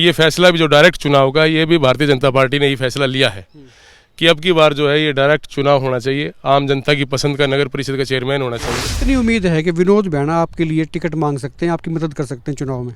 ये फैसला भी जो डायरेक्ट चुनाव का, ये भी भारतीय जनता पार्टी ने ये फैसला लिया है कि अब की बार जो है ये डायरेक्ट चुनाव होना चाहिए, आम जनता की पसंद का नगर परिषद का चेयरमैन होना चाहिए। इतनी उम्मीद है कि विनोद बैना आपके लिए टिकट मांग सकते हैं, आपकी मदद कर सकते हैं चुनाव में?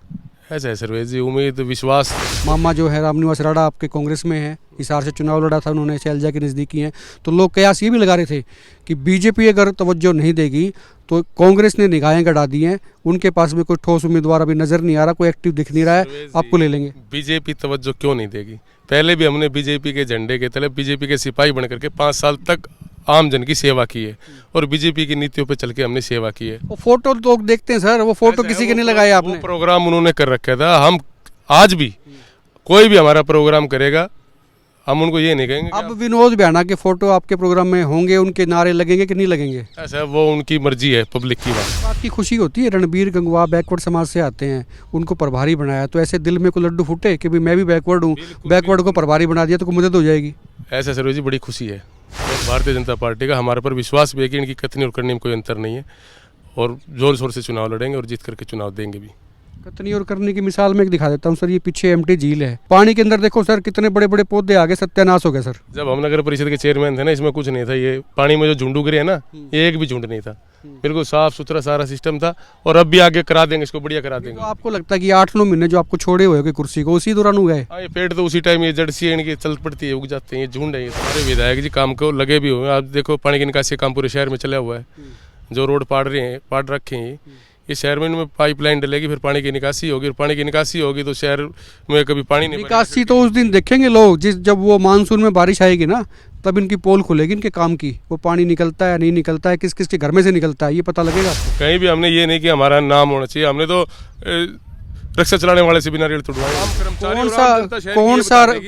ऐसा है सर्वेश जी, उम्मीद विश्वास। मामा जो है रामनिवास राणा आपके कांग्रेस में है, हिसार से चुनाव लड़ा था उन्होंने, शैलजा के नज़दीकी हैं, तो लोग कयास ये भी लगा रहे थे कि बीजेपी अगर तवज्जो नहीं देगी तो कांग्रेस ने निगाहें गड़ा दी हैं, उनके पास में कोई ठोस उम्मीदवार अभी नजर नहीं आ रहा, कोई एक्टिव दिख नहीं रहा है, आपको ले लेंगे। बीजेपी तवज्जो क्यों नहीं देगी? पहले भी हमने बीजेपी के झंडे के तले बीजेपी के सिपाही बनकर के 5 साल तक आम जन की सेवा की है और बीजेपी की नीतियों पे चल के हमने सेवा की है। वो फोटो तो देखते हैं सर, वो फोटो किसी के नहीं लगाए आपने? प्रोग्राम उन्होंने कर रखा था। हम आज भी कोई भी हमारा प्रोग्राम करेगा, हम उनको ये नहीं कहेंगे। अब विनोद बैना के फोटो आपके प्रोग्राम में होंगे, उनके नारे लगेंगे कि नहीं लगेंगे? ऐसा वो उनकी मर्जी है, पब्लिक की बात। आपकी खुशी होती है, रणबीर गंगवा बैकवर्ड समाज से आते हैं, उनको प्रभारी बनाया, तो ऐसे दिल में कोई लड्डू फूटे कि भी मैं भी बैकवर्ड हूँ, बैकवर्ड को प्रभारी बना दिया तो कोई मदद हो जाएगी? ऐसा सर्वेश जी बड़ी खुशी है और भारतीय जनता पार्टी का हमारे पर विश्वास भी है कि इनकी कथनी और करनी में कोई अंतर नहीं है और जोर शोर से चुनाव लड़ेंगे और जीत करके चुनाव देंगे भी। कतनी और करने की मिसाल में एक दिखा देता हूँ सर, ये पीछे एम्प्टी झील है, पानी के अंदर देखो सर कितने बड़े बड़े पौधे आ गए, सत्यानाश हो गया सर। जब हम नगर परिषद के चेयरमैन थे ना, इसमें कुछ नहीं था, ये पानी में जो झुंड उग रहे हैं ना, ये एक भी झुंड नहीं था, बिल्कुल साफ सुथरा सारा सिस्टम था और अब भी आगे करा देंगे, इसको बढ़िया करा देंगे। तो आपको लगता है कि 8-9 महीने जो आपको छोड़े हुए कुर्सी को उसी दौरान उगाए? हाँ, ये पेड़ तो उसी टाइम ये जड़ सी है इनकी चल पड़ती है, उग जाते हैं, ये झुंड है। ये सारे विधायक जी काम को लगे भी हुए हैं। आप देखो पानी की निकासी काम पूरे शहर में चला हुआ है, जो रोड पाड़ रखे हैं, ये शहर में पाइपलाइन डलेगी, फिर पानी की निकासी होगी, और पानी की निकासी होगी तो शहर में कभी पानी नहीं। निकासी तो उस दिन देखेंगे लोग, जब वो मानसून में बारिश आएगी ना, तब इनकी पोल खुलेगी इनके काम की, वो पानी निकलता है नहीं निकलता है, किस किस के घर में से निकलता है, ये पता लगेगा। कहीं भी हमने ये नहीं कि हमारा नाम होना चाहिए, हमने तो रिक्शा चलाने वाले से भी नारियल तोड़वाया।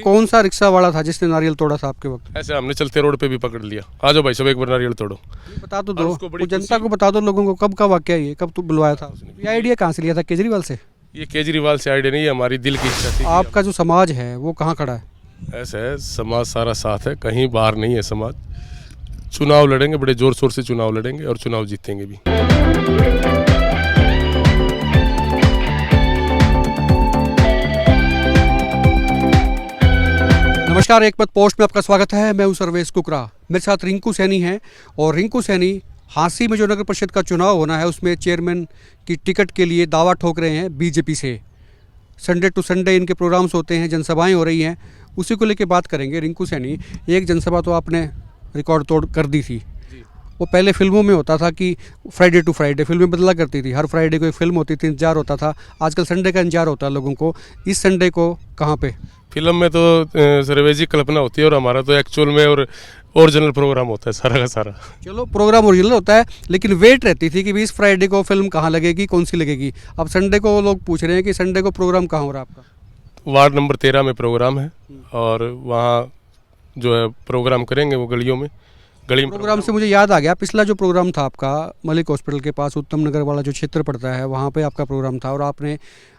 कौन सा रिक्शा वाला था जिसने नारियल तोड़ा था आपके वक्त? ऐसे हमने चलते रोड पे भी पकड़ लिया, आ जाओ भाई सब एक बार नारियल तोड़ो। बता तो दो, वो जनता को बता दो, लोगों को कब का वाकया ये, कब तो बुलवाया था? ये आइडिया कहाँ से लिया था? केजरीवाल से? ये केजरीवाल से आइडिया नहीं है, हमारी दिल की इच्छा थी। आपका जो समाज है वो कहाँ खड़ा है? ऐसा है, समाज सारा साथ है, कहीं बाहर नहीं है समाज। चुनाव लड़ेंगे, बड़े जोर शोर से चुनाव लड़ेंगे और चुनाव जीतेंगे भी। नमस्कार, एक मत पोस्ट में आपका स्वागत है। मैं हूं सर्वेश कुकरा, मेरे साथ रिंकू सैनी हैं और रिंकू सैनी हांसी में जो नगर परिषद का चुनाव होना है उसमें चेयरमैन की टिकट के लिए दावा ठोक रहे हैं बीजेपी से। संडे टू संडे इनके प्रोग्राम्स होते हैं, जनसभाएं हो रही हैं, उसी को लेकर बात करेंगे। रिंकू सैनी, एक जनसभा तो आपने रिकॉर्ड तोड़ कर दी थी। वो पहले फिल्मों में होता था कि फ्राइडे टू फ्राइडे फिल्में बदला करती थी, हर फ्राइडे को एक फिल्म होती थी, इंतजार होता था। आजकल संडे का इंतजार होता है लोगों को। इस संडे को कहाँ पे? फिल्म में तो सर्वेश जी कल्पना होती है और हमारा तो एक्चुअल में और ओरिजिनल प्रोग्राम होता है सारा का सारा। चलो प्रोग्राम ओरिजिनल होता है, लेकिन वेट रहती थी कि इस फ्राइडे को फिल्म कहाँ लगेगी, कौन सी लगेगी। अब संडे को लोग पूछ रहे हैं कि संडे को प्रोग्राम कहाँ हो रहा है आपका? वार्ड नंबर 13 में प्रोग्राम है और वहाँ जो है प्रोग्राम करेंगे वो गली में प्रोग्राम से मुझे याद आ गया, पिछला जो प्रोग्राम था आपका मलिक हॉस्पिटल के पास उत्तम नगर वाला जो क्षेत्र पड़ता है, वहाँ पे आपका प्रोग्राम था और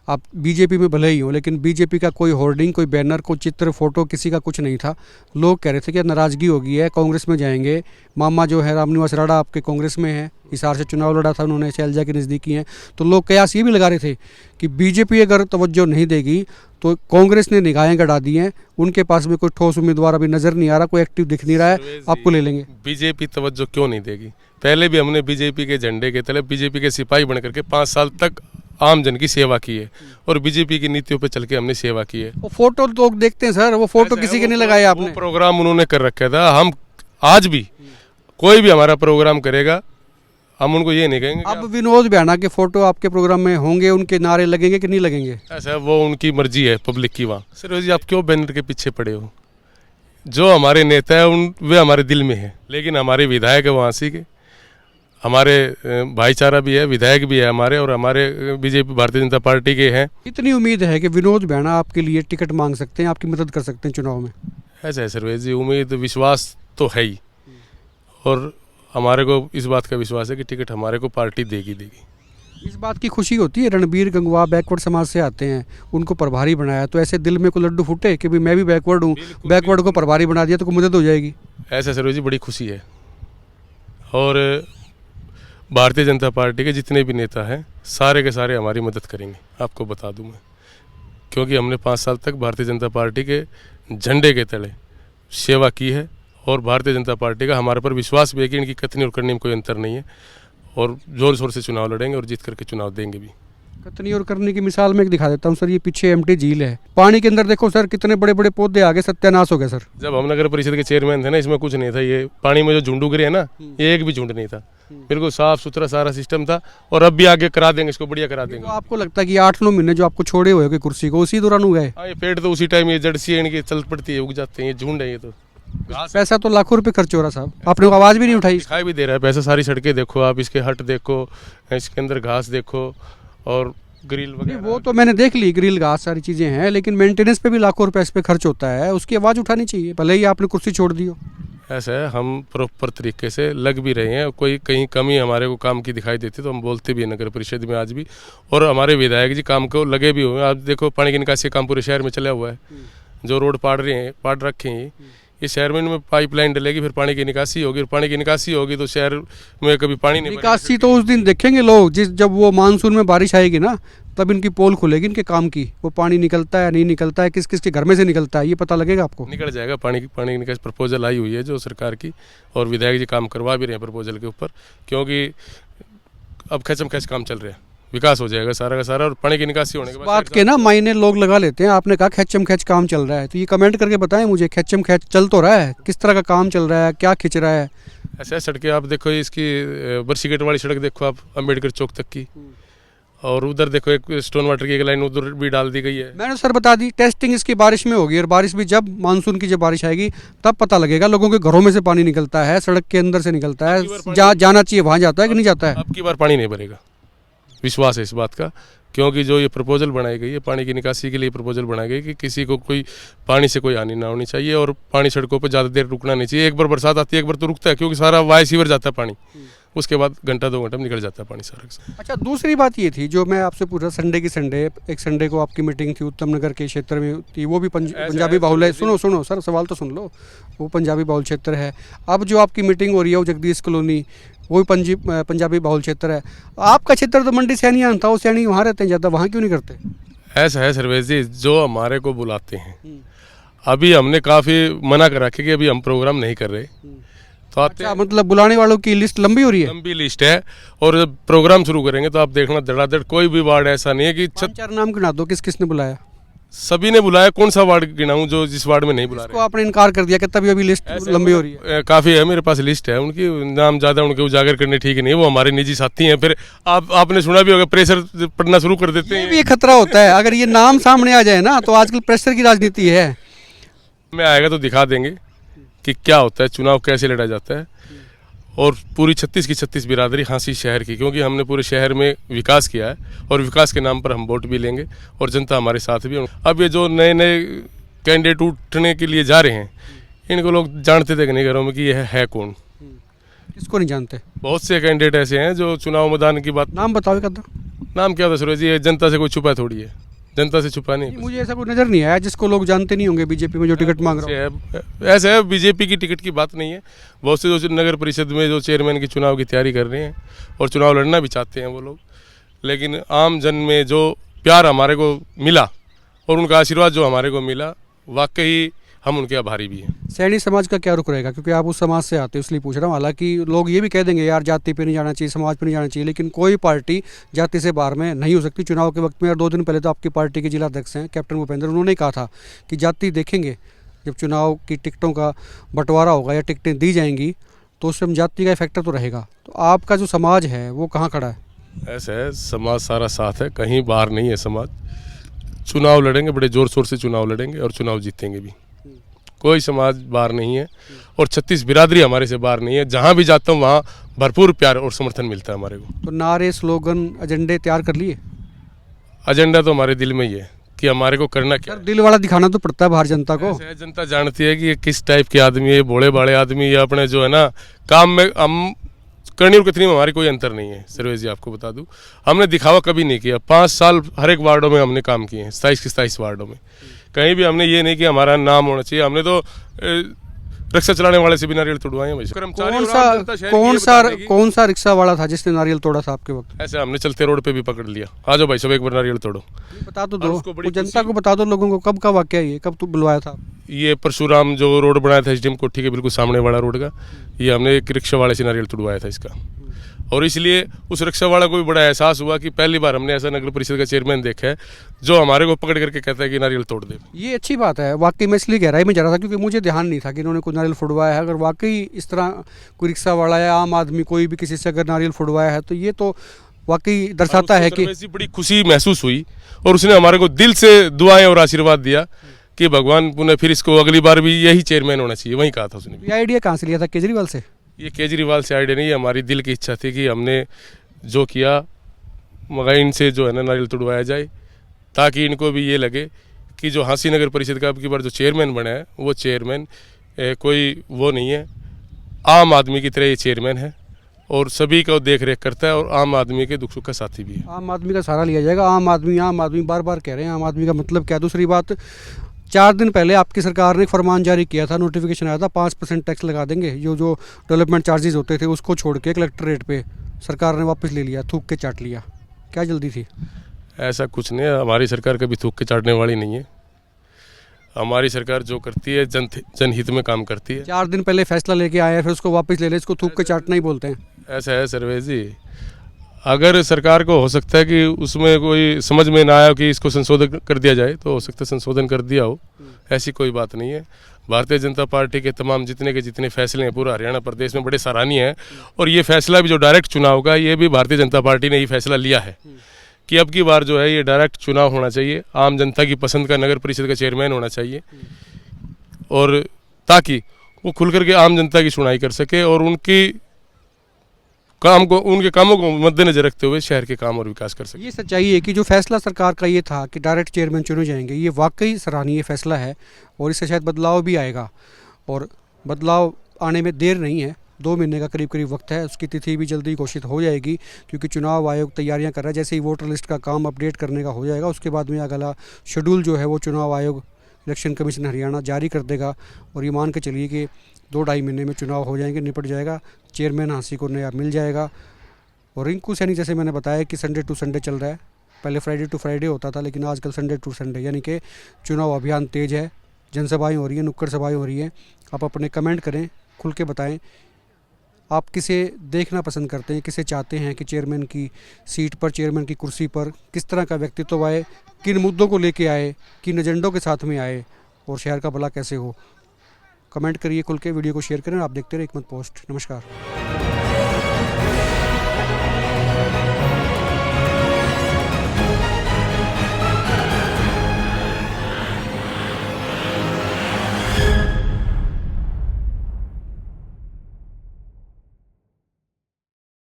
आप बीजेपी में भले ही हो, लेकिन बीजेपी का कोई होर्डिंग, कोई बैनर, कोई चित्र, फोटो किसी का कुछ नहीं था। लोग कह रहे थे कि नाराज़गी हो गई है, कांग्रेस में जाएंगे। मामा जो है रामनिवास राणा आपके कांग्रेस में है, हिसार से चुनाव लड़ा था उन्होंने, शैलजा के नज़दीकी हैं, तो लोग कयास ये भी लगा रहे थे कि बीजेपी अगर तवज्जो नहीं देगी तो कांग्रेस ने निगाहें गड़ा दी हैं, उनके पास में कोई ठोस उम्मीदवार अभी नजर नहीं आ रहा, कोई एक्टिव दिख नहीं रहा है, आपको ले लेंगे। बीजेपी तवज्जो क्यों नहीं देगी? पहले भी हमने बीजेपी के झंडे के तले बीजेपी के सिपाही बनकर के 5 साल तक आम जन की सेवा की है और बीजेपी की नीतियों पे चल के हमने सेवा की है। वो फोटो तो देखते हैं सर, वो फोटो किसी के नहीं लगाए आपने? प्रोग्राम उन्होंने कर रखा था। हम आज भी कोई भी हमारा प्रोग्राम करेगा, हम उनको ये नहीं कहेंगे। अब विनोद बैना के फोटो आपके प्रोग्राम में होंगे, उनके नारे लगेंगे कि नहीं लगेंगे? ऐसा वो उनकी मर्जी है, पब्लिक की बात। सर जी, आप क्यों बैनर के पीछे पड़े हो? जो हमारे नेता है वे हमारे दिल में है, लेकिन हमारे विधायक है वहाँ से के, हमारे भाईचारा भी है, विधायक भी है हमारे, और हमारे बीजेपी भारतीय जनता पार्टी के हैं। इतनी उम्मीद है कि विनोद बैना आपके लिए टिकट मांग सकते हैं, आपकी मदद कर सकते हैं चुनाव में? ऐसा है सर्वेश जी, उम्मीद विश्वास तो है ही और हमारे को इस बात का विश्वास है कि टिकट हमारे को पार्टी देगी। इस बात की खुशी होती है, रणबीर गंगवा बैकवर्ड समाज से आते हैं, उनको प्रभारी बनाया, तो ऐसे दिल में कोई लड्डू फूटे कि भी मैं भी बैकवर्ड हूँ, बैकवर्ड को प्रभारी बना दिया तो कोई मदद हो जाएगी? ऐसा सर्वेश जी बड़ी खुशी है और भारतीय जनता पार्टी के जितने भी नेता हैं सारे के सारे हमारी मदद करेंगे, आपको बता दूं मैं, क्योंकि हमने 5 साल तक भारतीय जनता पार्टी के झंडे के तले सेवा की है और भारतीय जनता पार्टी का हमारे पर विश्वास भी है कि इनकी कथनी और करनी में कोई अंतर नहीं है और जोर शोर से चुनाव लड़ेंगे और जीत करके चुनाव देंगे भी। कतनी और करने की मिसाल में एक दिखा देता हूँ सर। ये पीछे एम्प्टी झील है, पानी के अंदर देखो सर कितने बड़े बड़े पौधे आ गए, सत्यानाश हो गया सर। जब हम नगर परिषद के चेयरमैन थे ना, इसमें कुछ नहीं था। ये पानी में जो झुंड उग रहे हैं ना, ये एक भी झुंड नहीं था, बिल्कुल साफ सुथरा सारा सिस्टम था। और अब भी आगे करा देंगे, इसको बढ़िया करा देंगे। तो आपको लगता है कि 8-9 महीने जो आपको छोड़े हुए कि कुर्सी को उसी दौरान उगाए? हाँ, ये पेड़ तो उसी टाइम ये जड़ सी इनकी चल पड़ती है, उग जाते हैं। ये झुंड है, ये तो पैसा तो लाखों रुपए खर्च हो रहा साहब, आपने आवाज भी नहीं उठाई। दिखाई भी दे रहा है पैसा। सारी सड़कें देखो आप, इसके हट देखो, इसके अंदर घास देखो और ग्रिल वगैरह। वो तो मैंने देख ली, ग्रिल घास सारी चीजें हैं, लेकिन मेंटेनेंस पे भी लाखों रुपए इस पे खर्च होता है, उसकी आवाज उठानी चाहिए, भले ही आपने कुर्सी छोड़ दी हो। ऐसा है, हम प्रॉपर तरीके से लग भी रहे हैं। कोई कहीं कमी हमारे को काम की दिखाई देती तो हम बोलते भी हैं नगर परिषद में आज भी। और हमारे विधायक जी काम को लगे भी हुए हैं। आप देखो पानी की निकासी काम पूरे शहर में चला हुआ है। जो रोड पाड़ रखे हैं, ये शहर में पाइपलाइन डलेगी, फिर पानी की निकासी होगी। और पानी की निकासी होगी तो शहर में कभी पानी नहीं निकासी तो उस दिन देखेंगे लोग, जब वो मानसून में बारिश आएगी ना, तब इनकी पोल खुलेगी इनके काम की। वो पानी निकलता है नहीं निकलता है, किस किस के घर में से निकलता है, ये पता लगेगा आपको। निकल जाएगा। पानी की निकासी प्रपोजल आई हुई है जो सरकार की, और विधायक जी काम करवा भी रहे हैं प्रपोजल के ऊपर, क्योंकि अब खचम खच काम चल रहा है। विकास हो जाएगा सारा का सारा। और पानी की निकासी होने के बाद बात के ना मायने लोग लगा लेते हैं। आपने कहा खेचम खेच काम चल रहा है, तो ये कमेंट करके बताएं मुझे, खेचम खेच चल तो रहा है, किस तरह का काम चल रहा है, क्या खिंच रहा है? ऐसा सड़कें आप देखो, इसकी बरसीगेट वाली सड़क देखो आप, अम्बेडकर चौक तक की, और उधर देखो एक स्टोन वाटर की एक लाइन उधर भी डाल दी गई है। मैंने सर बता दी, टेस्टिंग इसकी बारिश में होगी, और बारिश भी जब मानसून की जब बारिश आएगी तब पता लगेगा। लोगों के घरों में से पानी निकलता है, सड़क के अंदर से निकलता है, जहाँ जाना चाहिए वहाँ जाता है कि नहीं जाता है? अब की बार पानी नहीं भरेगा, विश्वास है इस बात का। क्योंकि जो ये प्रपोजल बनाई गई है पानी की निकासी के लिए, प्रपोजल बनाई गई कि किसी को कोई पानी से कोई हानि ना होनी चाहिए, और पानी सड़कों पर ज़्यादा देर रुकना नहीं चाहिए। एक बार बरसात आती है, एक बार तो रुकता है, क्योंकि सारा वाई सीवर जाता है पानी, उसके बाद घंटा 2 घंटा में निकल जाता है पानी सारा से। अच्छा, दूसरी बात ये थी जो मैं आपसे पूछ रहा, संडे की संडे, एक संडे को आपकी मीटिंग थी उत्तम नगर के क्षेत्र में थी, वो भी पंजाबी बाहुल है। सुनो सर, सवाल तो सुन लो। वो पंजाबी बाहुल क्षेत्र है। अब जो आपकी मीटिंग हो रही है वो जगदीश कॉलोनी, वो भी पंजाबी बाहुल क्षेत्र है। आपका क्षेत्र तो मंडी सैनियान था, वो सैनी वहाँ रहते हैं ज़्यादा, वहाँ क्यों नहीं करते? ऐसा है सर्वेश जी, जो हमारे को बुलाते हैं, अभी हमने काफ़ी मना कर रखे कि अभी हम प्रोग्राम नहीं कर रहे, तो आते अच्छा, मतलब बुलाने वालों की लिस्ट लंबी हो रही है? लंबी लिस्ट है। और जब प्रोग्राम शुरू करेंगे तो आप देखना धड़ाधड़, कोई भी वार्ड ऐसा नहीं है कि 4 नाम गिना दो, किस किसने बुलाया? सभी ने बुलाया। कौन सा वार्ड गिनाऊं जो जिस वार्ड में नहीं बुला रहे? आपने इनकार कर दिया कि तभी अभी लिस्ट लंबी हो रही है। काफ़ी है, मेरे पास लिस्ट है उनकी। नाम ज़्यादा उनके उजागर करने ठीक नहीं, वो हमारे निजी साथी हैं। फिर आपने सुना भी होगा, प्रेशर पड़ना शुरू कर देते हैं। ये खतरा होता है, अगर ये नाम सामने आ जाए ना, तो आजकल प्रेशर की राजनीति है। में आएगा तो दिखा देंगे कि क्या होता है, चुनाव कैसे लड़ा जाता है। और पूरी 36 की 36 बिरादरी हांसी शहर की, क्योंकि हमने पूरे शहर में विकास किया है, और विकास के नाम पर हम वोट भी लेंगे, और जनता हमारे साथ भी है। अब ये जो नए नए कैंडिडेट उठने के लिए जा रहे हैं, इनको लोग जानते थे कि नहीं घरों में कि यह है कौन? किसको नहीं जानते? बहुत से कैंडिडेट ऐसे हैं जो चुनाव मैदान की बात। नाम बताओ कदा। नाम क्या होता सुरेश जी? ये जनता से कोई छुपा थोड़ी है, जनता से छुपा नहीं। मुझे ऐसा कोई नजर नहीं आया जिसको लोग जानते नहीं होंगे बीजेपी में जो टिकट मांग रहा है। ऐसा है, बीजेपी की टिकट की बात नहीं है। बहुत से जो नगर परिषद में जो चेयरमैन की चुनाव की तैयारी कर रहे हैं और चुनाव लड़ना भी चाहते हैं वो लोग, लेकिन आम जन में जो प्यार हमारे को मिला और उनका आशीर्वाद जो हमारे को मिला, वाकई हम उनके आभारी भी हैं। सैनी समाज का क्या रुख रहेगा, क्योंकि आप उस समाज से आते हो इसलिए पूछ रहा हूँ। हालांकि लोग ये भी कह देंगे यार जाति पे नहीं जाना चाहिए, समाज पे नहीं जाना चाहिए, लेकिन कोई पार्टी जाति से बाहर में नहीं हो सकती। चुनाव के वक्त में, और 2 दिन पहले तो आपकी पार्टी के जिला अध्यक्ष हैं कैप्टन भूपेंद्र, उन्होंने कहा था कि जाति देखेंगे जब चुनाव की टिकटों का बंटवारा होगा या टिकटें दी जाएंगी, तो उसमें जाति का फैक्टर तो रहेगा। तो आपका जो समाज है वो कहाँ खड़ा है? ऐसा है, समाज सारा साथ है, कहीं बाहर नहीं है समाज। चुनाव लड़ेंगे, बड़े जोर शोर से चुनाव लड़ेंगे और चुनाव जीतेंगे भी। कोई समाज बाहर नहीं है, और 36 बिरादरी हमारे से बाहर नहीं है। जहाँ भी जाता हूँ वहाँ भरपूर प्यार और समर्थन मिलता है हमारे को। तो नारे, स्लोगन, एजेंडे तैयार कर लिए? एजेंडा तो हमारे दिल में ही है कि हमारे को करना क्या है। दिल वाला दिखाना तो पड़ता है बाहर जनता को। जनता जानती है कि ये किस टाइप के आदमी है, भोले भाले आदमी, या अपने जो है ना काम में हम करनी और कितनी में हमारी कोई अंतर नहीं है। सर्वेश जी आपको बता दूं, हमने दिखावा कभी नहीं किया। 5 साल हर एक वार्डों में हमने काम किए हैं, 27 के 27 वार्डों में। कहीं भी हमने ये नहीं कि हमारा नाम होना चाहिए। हमने तो रिक्शा चलाने वाले से भी नारियल तोड़वाए हैं भाई। कौन सा रिक्शा वाला था जिसने नारियल तोड़ा था आपके वक्त? ऐसे हमने चलते रोड पे भी पकड़ लिया, आ जाओ भाई सब एक बार नारियल तोड़ो। बता तो दो, जनता को बता दो, लोगों को कब का वाकया है ये, कब तो बुलवाया था? ये परशुराम जो रोड बनाया था एसडीएम कोठी के बिल्कुल सामने वाला रोड का, ये हमने एक रिक्शा वाले से नारियल तोड़वाया था इसका। और इसलिए उस रिक्शा वाला को भी बड़ा एहसास हुआ कि पहली बार हमने ऐसा नगर परिषद का चेयरमैन देखा है जो हमारे को पकड़ करके कहता है कि नारियल तोड़ दे। ये अच्छी बात है वाकई, मैं इसलिए गहराई में जा रहा था क्योंकि मुझे ध्यान नहीं था कि इन्होंने कोई नारियल फुड़वाया है। अगर वाकई इस तरह कोई रिक्शा वाला या आम आदमी कोई भी किसी से अगर नारियल फुड़वाया है तो ये तो वाकई दर्शाता है कि बड़ी खुशी महसूस हुई और उसने हमारे को दिल से दुआएं और आशीर्वाद दिया कि भगवान पुनः फिर इसको अगली बार भी यही चेयरमैन होना चाहिए, वही कहा था उसने। ये आइडिया कहाँ से लिया था, केजरीवाल से? ये केजरीवाल से आइडिया नहीं है, हमारी दिल की इच्छा थी कि हमने जो किया मगर इनसे जो है ना नारियल तोड़वाया जाए, ताकि इनको भी ये लगे कि जो हांसी नगर परिषद का अब की बार जो चेयरमैन बना है वो चेयरमैन कोई वो नहीं है, आम आदमी की तरह ये चेयरमैन है और सभी को देख रेख करता है और आम आदमी के दुख सुख का साथी भी है। आम आदमी का सहारा लिया जाएगा। आम आदमी बार बार कह रहे हैं, आम आदमी का मतलब क्या? दूसरी बात, 4 दिन पहले आपकी सरकार ने एक फरमान जारी किया था, नोटिफिकेशन आया था 5% टैक्स लगा देंगे, जो डेवलपमेंट चार्जेस होते थे उसको छोड़ के कलेक्टर रेट पे सरकार ने वापस ले लिया, थूक के चाट लिया। क्या जल्दी थी? ऐसा कुछ नहीं है, हमारी सरकार कभी थूक के चाटने वाली नहीं है। हमारी सरकार जो करती है जनहित में काम करती है। 4 दिन पहले फैसला लेके आए फिर उसको वापस ले ले, इसको थूक के चाटना ही बोलते हैं। ऐसा है सर्वेश जी, अगर सरकार को हो सकता है कि उसमें कोई समझ में ना आया कि इसको संशोधन कर दिया जाए तो हो सकता है संशोधन कर दिया हो, ऐसी कोई बात नहीं है। भारतीय जनता पार्टी के तमाम जितने के जितने फैसले हैं पूरा हरियाणा प्रदेश में बड़े सराहनीय हैं और ये फैसला भी जो डायरेक्ट चुनाव का, ये भी भारतीय जनता पार्टी ने ये फैसला लिया है कि अब की बार जो है ये डायरेक्ट चुनाव होना चाहिए, आम जनता की पसंद का नगर परिषद का चेयरमैन होना चाहिए और ताकि वो खुल करके आम जनता की सुनाई कर सके और उनके कामों को मद्देनजर रखते हुए शहर के काम और विकास कर सके। ये सच्चाई है कि जो फैसला सरकार का ये था कि डायरेक्ट चेयरमैन चुने जाएंगे, ये वाकई सराहनीय फैसला है और इससे शायद बदलाव भी आएगा और बदलाव आने में देर नहीं है। 2 महीने का करीब वक्त है, उसकी तिथि भी जल्दी घोषित हो जाएगी क्योंकि चुनाव आयोग तैयारियां कर रहा है। जैसे ही वोटर लिस्ट का काम अपडेट करने का हो जाएगा उसके बाद में अगला शेड्यूल जो है वो चुनाव आयोग इलेक्शन कमीशन हरियाणा जारी कर देगा और ये मान के चलिए कि 2-2.5 महीने में चुनाव हो जाएंगे, निपट जाएगा, चेयरमैन हांसी को नया मिल जाएगा। और रिंकू सैनी जैसे मैंने बताया कि संडे टू संडे चल रहा है, पहले फ्राइडे टू फ्राइडे होता था लेकिन आजकल संडे टू संडे, यानी कि चुनाव अभियान तेज है, जनसभाएँ हो रही हैं, नुक्कड़ सभाएँ हो रही हैं। आप अपने कमेंट करें, खुल के बताएं आप किसे देखना पसंद करते हैं, किसे चाहते हैं कि चेयरमैन की सीट पर, चेयरमैन की कुर्सी पर किस तरह का व्यक्तित्व आए, किन मुद्दों को लेके आए, किन एजेंडों के साथ में आए और शहर का भला कैसे हो। कमेंट करिए खुल के, वीडियो को शेयर करें। आप देखते रहे एकमत पोस्ट। नमस्कार।